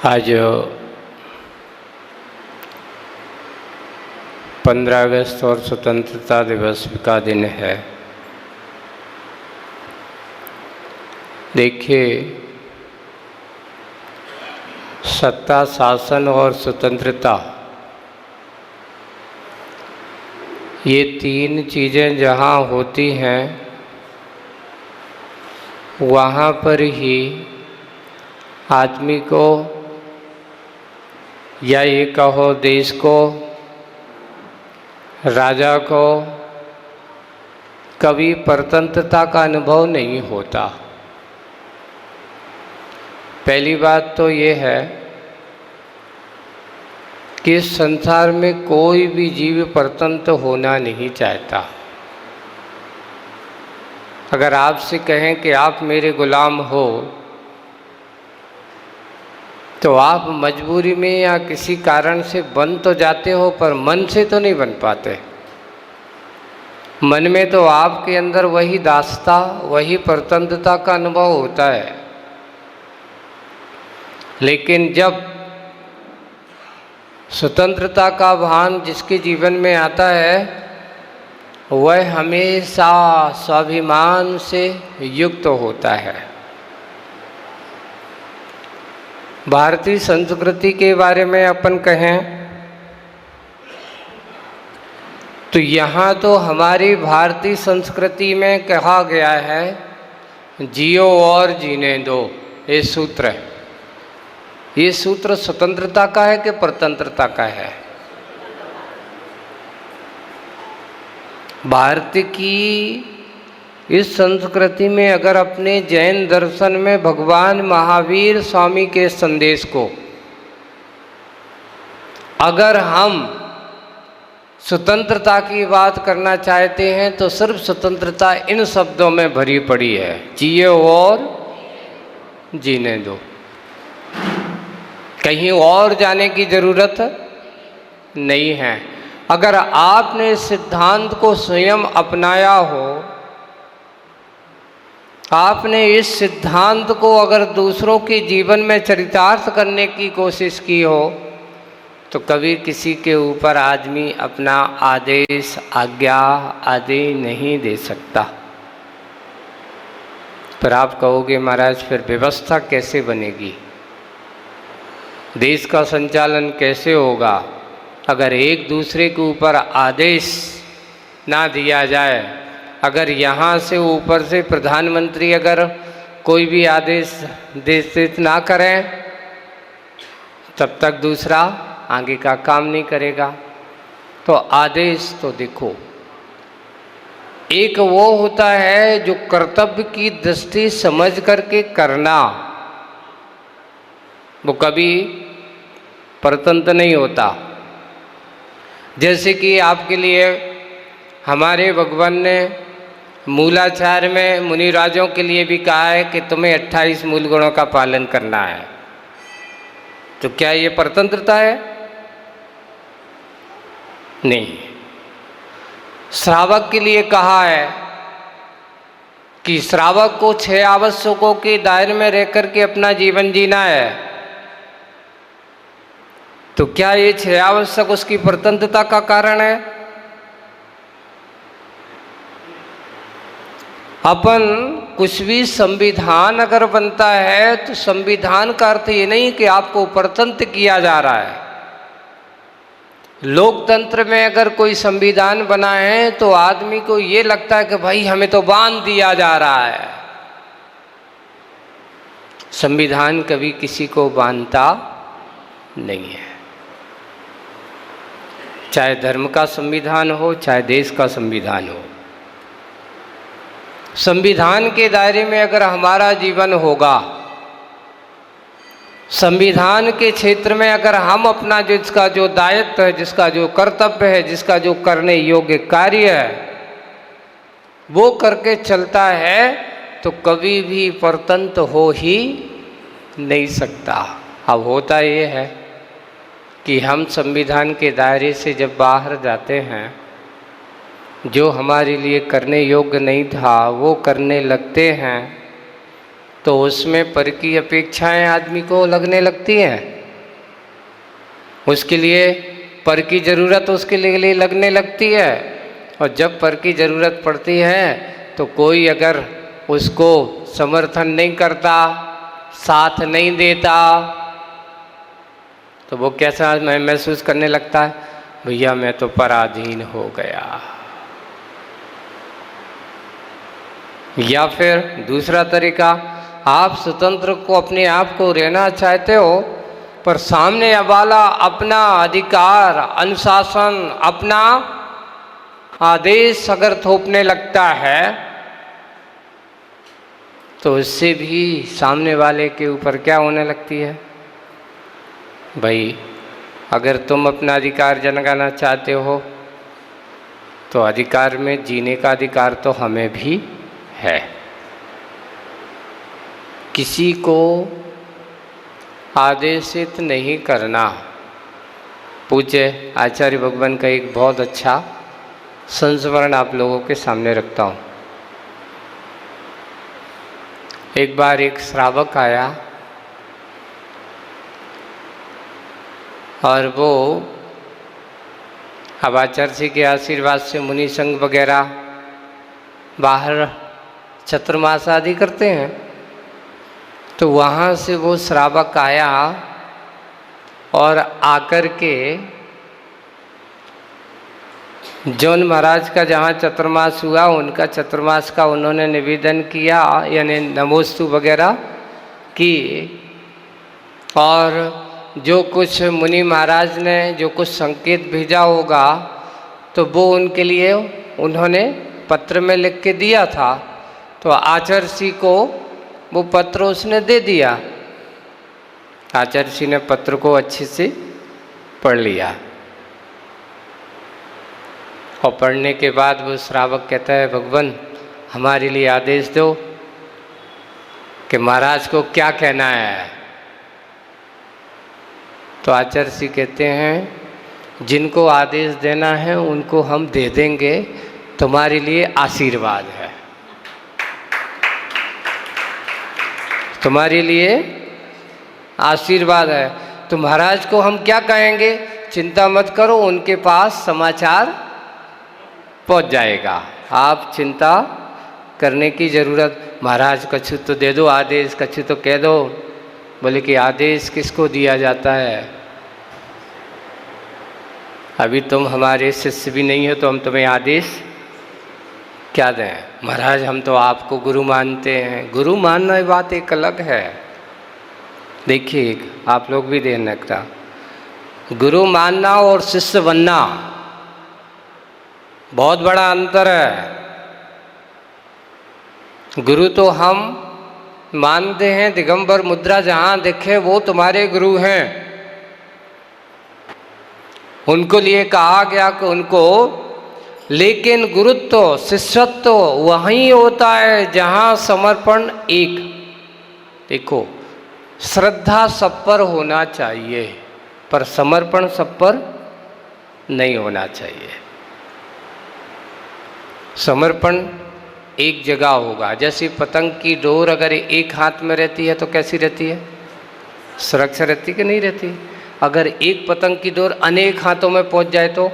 आज 15 अगस्त और स्वतंत्रता दिवस का दिन है। देखिए, सत्ता, शासन और स्वतंत्रता, ये तीन चीज़ें जहाँ होती हैं वहाँ पर ही आदमी को, या ये कहो देश को, राजा को कभी स्वतंत्रता का अनुभव नहीं होता। पहली बात तो ये है कि इस संसार में कोई भी जीव स्वतंत्र होना नहीं चाहता। अगर आपसे कहें कि आप मेरे गुलाम हो, तो आप मजबूरी में या किसी कारण से बन तो जाते हो, पर मन से तो नहीं बन पाते। मन में तो आपके अंदर वही दासता, वही स्वतंत्रता का अनुभव होता है। लेकिन जब स्वतंत्रता का भान जिसके जीवन में आता है, वह हमेशा स्वाभिमान से युक्त होता है। भारतीय संस्कृति के बारे में अपन कहें तो यहाँ तो हमारी भारतीय संस्कृति में कहा गया है, जियो और जीने दो। ये सूत्र है। ये सूत्र स्वतंत्रता का है कि परतंत्रता का है? भारत की इस संस्कृति में अगर अपने जैन दर्शन में भगवान महावीर स्वामी के संदेश को अगर हम स्वतंत्रता की बात करना चाहते हैं तो सिर्फ स्वतंत्रता इन शब्दों में भरी पड़ी है, जियो और जीने दो। कहीं और जाने की जरूरत नहीं है। अगर आपने इस सिद्धांत को स्वयं अपनाया हो, आपने इस सिद्धांत को अगर दूसरों के जीवन में चरितार्थ करने की कोशिश की हो, तो कभी किसी के ऊपर आदमी अपना आदेश, आज्ञा आदि नहीं दे सकता। पर आप कहोगे महाराज फिर व्यवस्था कैसे बनेगी, देश का संचालन कैसे होगा अगर एक दूसरे के ऊपर आदेश ना दिया जाए? अगर यहाँ से ऊपर से प्रधानमंत्री अगर कोई भी आदेश देश ना करें, तब तक दूसरा आगे का काम नहीं करेगा। तो आदेश तो देखो, एक वो होता है जो कर्तव्य की दृष्टि समझ करके करना, वो कभी स्वतंत्र नहीं होता। जैसे कि आपके लिए हमारे भगवान ने मूलाचार में मुनिराजों के लिए भी कहा है कि तुम्हें 28 मूल गुणों का पालन करना है। तो क्या ये स्वतंत्रता है? नहीं। श्रावक के लिए कहा है कि श्रावक को 6 आवश्यकों के दायरे में रह करके अपना जीवन जीना है। तो क्या ये 6 आवश्यक उसकी स्वतंत्रता का कारण है? अपन कुछ भी संविधान अगर बनता है तो संविधान का अर्थ ये नहीं कि आपको स्वतंत्र किया जा रहा है। लोकतंत्र में अगर कोई संविधान बना है तो आदमी को ये लगता है कि भाई हमें तो बांध दिया जा रहा है। संविधान कभी किसी को बांधता नहीं है, चाहे धर्म का संविधान हो, चाहे देश का संविधान हो। संविधान के दायरे में अगर हमारा जीवन होगा, संविधान के क्षेत्र में अगर हम अपना जिसका जो दायित्व है, जिसका जो कर्तव्य है, जिसका जो करने योग्य कार्य है, वो करके चलता है, तो कभी भी स्वतंत्र हो ही नहीं सकता। अब होता ये है कि हम संविधान के दायरे से जब बाहर जाते हैं, जो हमारे लिए करने योग्य नहीं था वो करने लगते हैं, तो उसमें पर की अपेक्षाएं आदमी को लगने लगती हैं, उसके लिए पर की ज़रूरत उसके लिए लगने लगती है। और जब पर की ज़रूरत पड़ती है तो कोई अगर उसको समर्थन नहीं करता, साथ नहीं देता, तो वो कैसा महसूस करने लगता है, भैया मैं तो पराधीन हो गया। या फिर दूसरा तरीका, आप स्वतंत्र को अपने आप को रहना चाहते हो, पर सामने वाला अपना अधिकार, अनुशासन, अपना आदेश अगर थोपने लगता है तो उससे भी सामने वाले के ऊपर क्या होने लगती है, भाई अगर तुम अपना अधिकार जगाना चाहते हो तो अधिकार में जीने का अधिकार तो हमें भी है। किसी को आदेशित नहीं करना। पूज्य आचार्य भगवान का एक बहुत अच्छा संस्मरण आप लोगों के सामने रखता हूँ। एक बार एक श्रावक आया और वो अब आचार्य जी के आशीर्वाद से मुनि संघ वगैरह बाहर चतुर्मास आदि करते हैं, तो वहाँ से वो श्रावक आया और आकर के जौन महाराज का जहाँ चतुर्मास हुआ उनका चतुर्मास का उन्होंने निवेदन किया, यानी नमोस्तु वगैरह की, और जो कुछ मुनि महाराज ने जो कुछ संकेत भेजा होगा तो वो उनके लिए उन्होंने पत्र में लिख के दिया था। तो आचार्य जी को वो पत्र उसने दे दिया। आचार्य जी ने पत्र को अच्छे से पढ़ लिया और पढ़ने के बाद वो श्रावक कहता है, भगवान हमारे लिए आदेश दो कि महाराज को क्या कहना है। तो आचार्य जी कहते हैं, जिनको आदेश देना है उनको हम दे देंगे, तुम्हारे लिए आशीर्वाद है, तुम्हारे लिए आशीर्वाद है। तो महाराज को हम क्या कहेंगे, चिंता मत करो, उनके पास समाचार पहुंच जाएगा, आप चिंता करने की ज़रूरत, महाराज कछु तो दे दो आदेश, कछु तो कह दो। बोले कि आदेश किसको दिया जाता है, अभी तुम हमारे शिष्य भी नहीं हो तो हम तुम्हें आदेश क्या दें। महाराज हम तो आपको गुरु मानते हैं। गुरु मानना ये बात एक अलग है। देखिए आप लोग भी ध्यान रखना, गुरु मानना और शिष्य बनना बहुत बड़ा अंतर है। गुरु तो हम मानते हैं, दिगंबर मुद्रा जहाँ दिखे वो तुम्हारे गुरु हैं। उनको लिए कहा गया कि उनको, लेकिन गुरुत्व शिष्यत्व वहीं होता है जहाँ समर्पण एक। देखो श्रद्धा सब पर होना चाहिए पर समर्पण सब पर नहीं होना चाहिए। समर्पण एक जगह होगा। जैसे पतंग की डोर अगर एक हाथ में रहती है तो कैसी रहती है, सुरक्षा रहती कि नहीं रहती। अगर एक पतंग की डोर अनेक हाथों में पहुंच जाए तो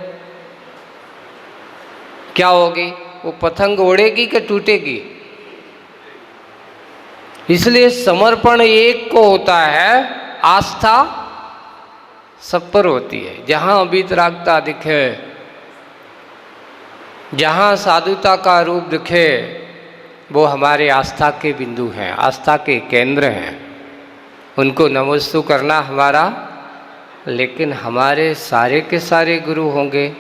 क्या होगी, वो पतंग उड़ेगी कि टूटेगी। इसलिए समर्पण एक को होता है, आस्था सब पर होती है। जहाँ अवितरागता दिखे, जहाँ साधुता का रूप दिखे, वो हमारे आस्था के बिंदु हैं, आस्था के केंद्र हैं। उनको नमोस्तु करना हमारा, लेकिन हमारे सारे के सारे गुरु होंगे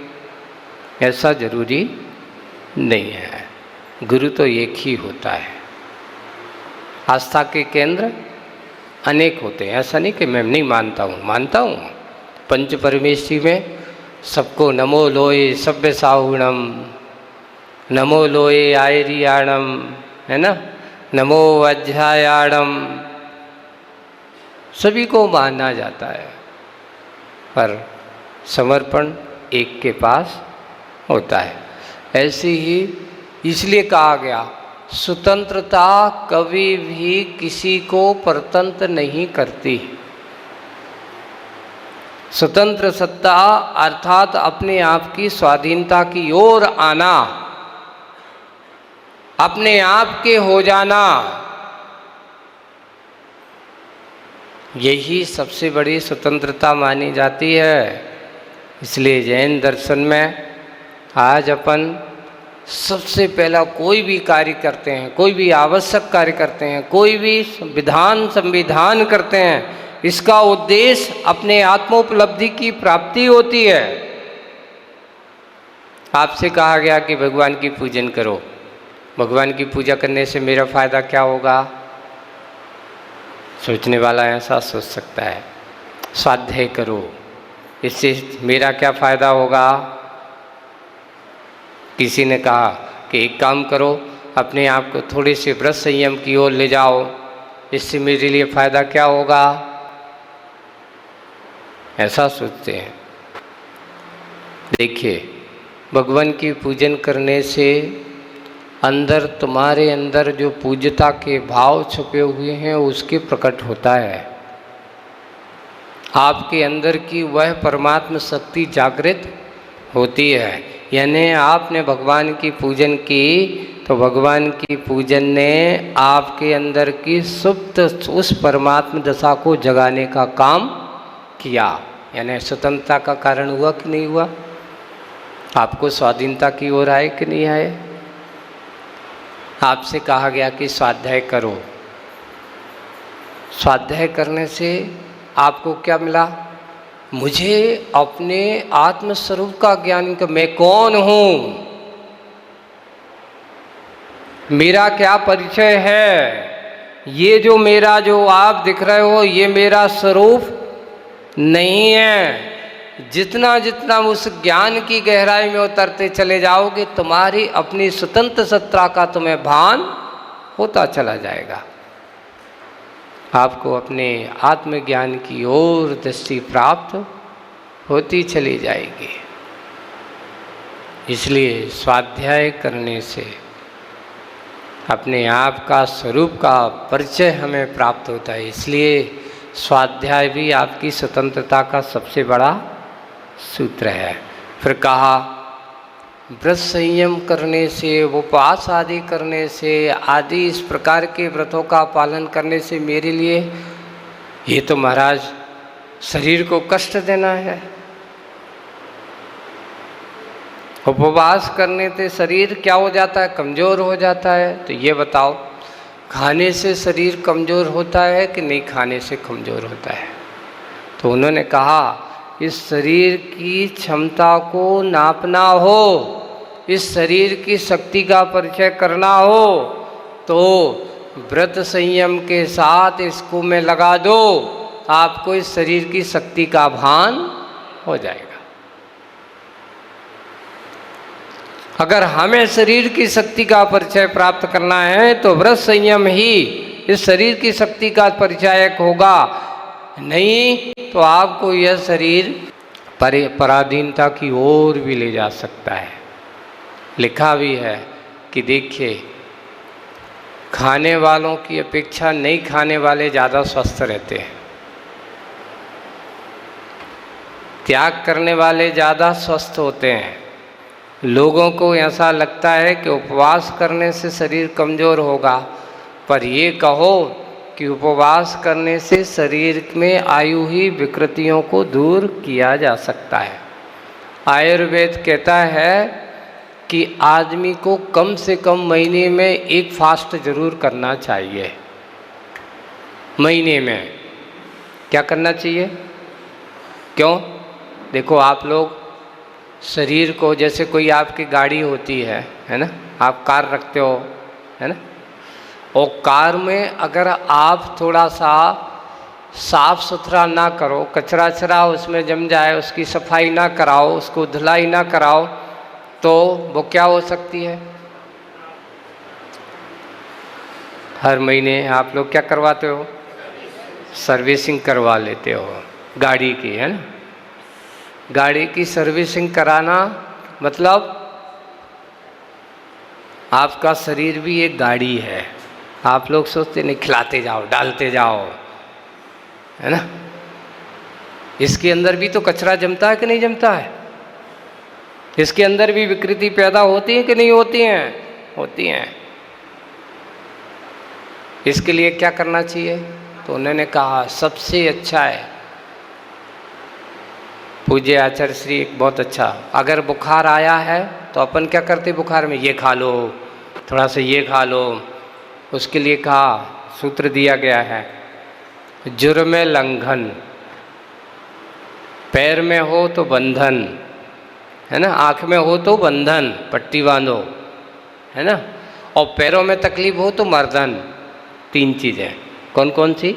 ऐसा जरूरी नहीं है। गुरु तो एक ही होता है। आस्था के केंद्र अनेक होते हैं। ऐसा नहीं कि मैं नहीं मानता हूँ, मानता हूँ। पंच परमेश्वरी में सबको नमो लोए सभ्य साहुणम, नमो लोए आयरियाणम, है ना, नमो अध्यायाणम, सभी को माना जाता है पर समर्पण एक के पास होता है। ऐसे ही इसलिए कहा गया स्वतंत्रता कभी भी किसी को परतंत्र नहीं करती। स्वतंत्र सत्ता अर्थात अपने आप की स्वाधीनता की ओर आना, अपने आप के हो जाना, यही सबसे बड़ी स्वतंत्रता मानी जाती है। इसलिए जैन दर्शन में आज अपन सबसे पहला कोई भी कार्य करते हैं, कोई भी आवश्यक कार्य करते हैं, कोई भी संविधान करते हैं, इसका उद्देश्य अपने आत्मोपलब्धि की प्राप्ति होती है। आपसे कहा गया कि भगवान की पूजन करो, भगवान की पूजा करने से मेरा फायदा क्या होगा? सोचने वाला ऐसा सोच सकता है। स्वाध्याय करो, इससे मेरा क्या फायदा होगा? किसी ने कहा कि एक काम करो, अपने आप को थोड़े से व्रत संयम की ओर ले जाओ, इससे मेरे लिए फायदा क्या होगा? ऐसा सोचते हैं। देखिए, भगवान की पूजन करने से अंदर, तुम्हारे अंदर जो पूज्यता के भाव छुपे हुए हैं उसके प्रकट होता है। आपके अंदर की वह परमात्म शक्ति जागृत होती है। यानी आपने भगवान की पूजन की तो भगवान की पूजन ने आपके अंदर की सुप्त उस परमात्म दशा को जगाने का काम किया। यानी स्वतंत्रता का कारण हुआ कि नहीं हुआ? आपको स्वाधीनता की ओर आए कि नहीं आए? आपसे कहा गया कि स्वाध्याय करो, स्वाध्याय करने से आपको क्या मिला? मुझे अपने आत्मस्वरूप का ज्ञान कि मैं कौन हूँ, मेरा क्या परिचय है। ये जो मेरा जो आप दिख रहे हो ये मेरा स्वरूप नहीं है। जितना जितना उस ज्ञान की गहराई में उतरते चले जाओगे तुम्हारी अपनी स्वतंत्र सत्ता का तुम्हें भान होता चला जाएगा। आपको अपने आत्मज्ञान की ओर दृष्टि प्राप्त होती चली जाएगी। इसलिए स्वाध्याय करने से अपने आप का स्वरूप का परिचय हमें प्राप्त होता है। इसलिए स्वाध्याय भी आपकी स्वतंत्रता का सबसे बड़ा सूत्र है। फिर कहा व्रत संयम करने से, उपवास आदि करने से, आदि इस प्रकार के व्रतों का पालन करने से मेरे लिए ये तो महाराज शरीर को कष्ट देना है। उपवास करने से शरीर क्या हो जाता है? कमज़ोर हो जाता है। तो ये बताओ, खाने से शरीर कमज़ोर होता है कि नहीं खाने से कमज़ोर होता है? तो उन्होंने कहा इस शरीर की क्षमता को नापना हो, इस शरीर की शक्ति का परिचय करना हो तो व्रत संयम के साथ इसको में लगा दो, आपको इस शरीर की शक्ति का भान हो जाएगा। अगर हमें शरीर की शक्ति का परिचय प्राप्त करना है तो व्रत संयम ही इस शरीर की शक्ति का परिचायक होगा। नहीं तो आपको यह शरीर पराधीनता की ओर भी ले जा सकता है। लिखा भी है कि देखिए, खाने वालों की अपेक्षा नहीं खाने वाले ज़्यादा स्वस्थ रहते हैं, त्याग करने वाले ज़्यादा स्वस्थ होते हैं। लोगों को ऐसा लगता है कि उपवास करने से शरीर कमज़ोर होगा, पर ये कहो कि उपवास करने से शरीर में आयु ही विकृतियों को दूर किया जा सकता है। आयुर्वेद कहता है कि आदमी को कम से कम महीने में एक फास्ट जरूर करना चाहिए। महीने में क्या करना चाहिए? क्यों? देखो, आप लोग शरीर को, जैसे कोई आपकी गाड़ी होती है ना, आप कार रखते हो, है ना, और कार में अगर आप थोड़ा सा साफ सुथरा ना करो, कचरा वचरा उसमें जम जाए, उसकी सफाई ना कराओ, उसको धुलाई ना कराओ, तो वो क्या हो सकती है? हर महीने आप लोग क्या करवाते हो? सर्विसिंग करवा लेते हो गाड़ी की, है ना। गाड़ी की सर्विसिंग कराना मतलब आपका शरीर भी एक गाड़ी है। आप लोग सोचते नहीं, खिलाते जाओ, डालते जाओ, है ना। इसके अंदर भी तो कचरा जमता है कि नहीं जमता है? इसके अंदर भी विकृति पैदा होती है कि नहीं होती हैं? होती हैं। इसके लिए क्या करना चाहिए? तो उन्होंने कहा सबसे अच्छा है, पूज्य आचार्य श्री एक बहुत अच्छा, अगर बुखार आया है तो अपन क्या करते बुखार में? ये खा लो, थोड़ा सा ये खा लो। उसके लिए कहा, सूत्र दिया गया है, जुर्म लंघन, पैर में हो तो बंधन, है ना, आँख में हो तो बंधन, पट्टी बांधो, है ना, और पैरों में तकलीफ हो तो मर्दन। 3 चीज़ें कौन कौन सी?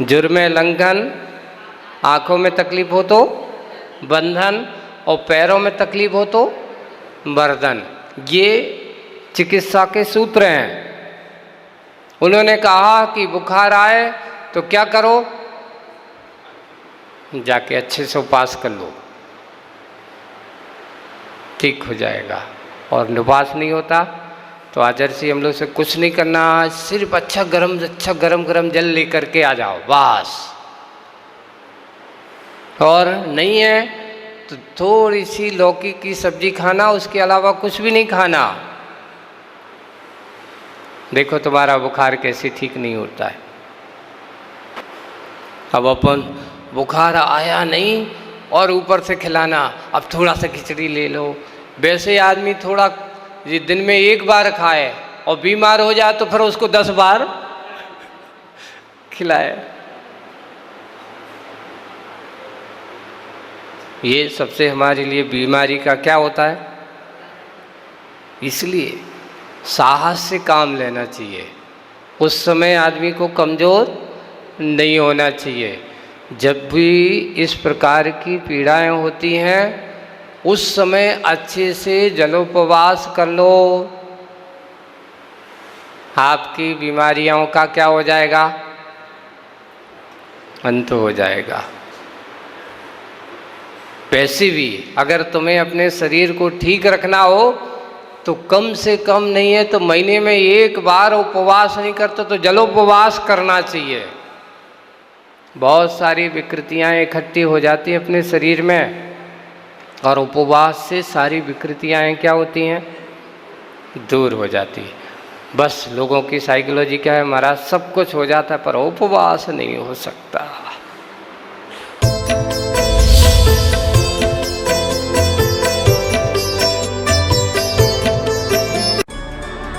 जुर्म लंघन, आँखों में तकलीफ हो तो बंधन, और पैरों में तकलीफ हो तो मर्दन। ये चिकित्सा के सूत्र हैं। उन्होंने कहा कि बुखार आए तो क्या करो? जाके अच्छे से उपास कर लो, ठीक हो जाएगा। और उपास नहीं होता तो आचार्य जी हम लोग से कुछ नहीं करना, सिर्फ अच्छा गरम गरम जल लेकर के आ जाओ बस। और नहीं है तो थोड़ी सी लौकी की सब्जी खाना, उसके अलावा कुछ भी नहीं खाना। देखो तुम्हारा बुखार कैसे ठीक नहीं होता है। अब अपन बुखार आया नहीं और ऊपर से खिलाना, अब थोड़ा सा खिचड़ी ले लो। वैसे आदमी थोड़ा ये दिन में 1 बार खाए और बीमार हो जाए तो फिर उसको 10 बार खिलाए। ये सबसे हमारे लिए बीमारी का क्या होता है। इसलिए साहस से काम लेना चाहिए। उस समय आदमी को कमज़ोर नहीं होना चाहिए। जब भी इस प्रकार की पीड़ाएं होती हैं उस समय अच्छे से जलोपवास कर लो, आपकी बीमारियों का क्या हो जाएगा? अंत हो जाएगा। वैसे भी अगर तुम्हें अपने शरीर को ठीक रखना हो तो कम से कम नहीं है तो महीने में 1 बार उपवास नहीं करते तो जलोपवास करना चाहिए। बहुत सारी विकृतियां इकट्ठी हो जाती हैं अपने शरीर में और उपवास से सारी विकृतियां क्या होती हैं? दूर हो जाती है। बस लोगों की साइकोलॉजी क्या है, महाराज सब कुछ हो जाता है पर उपवास नहीं हो सकता।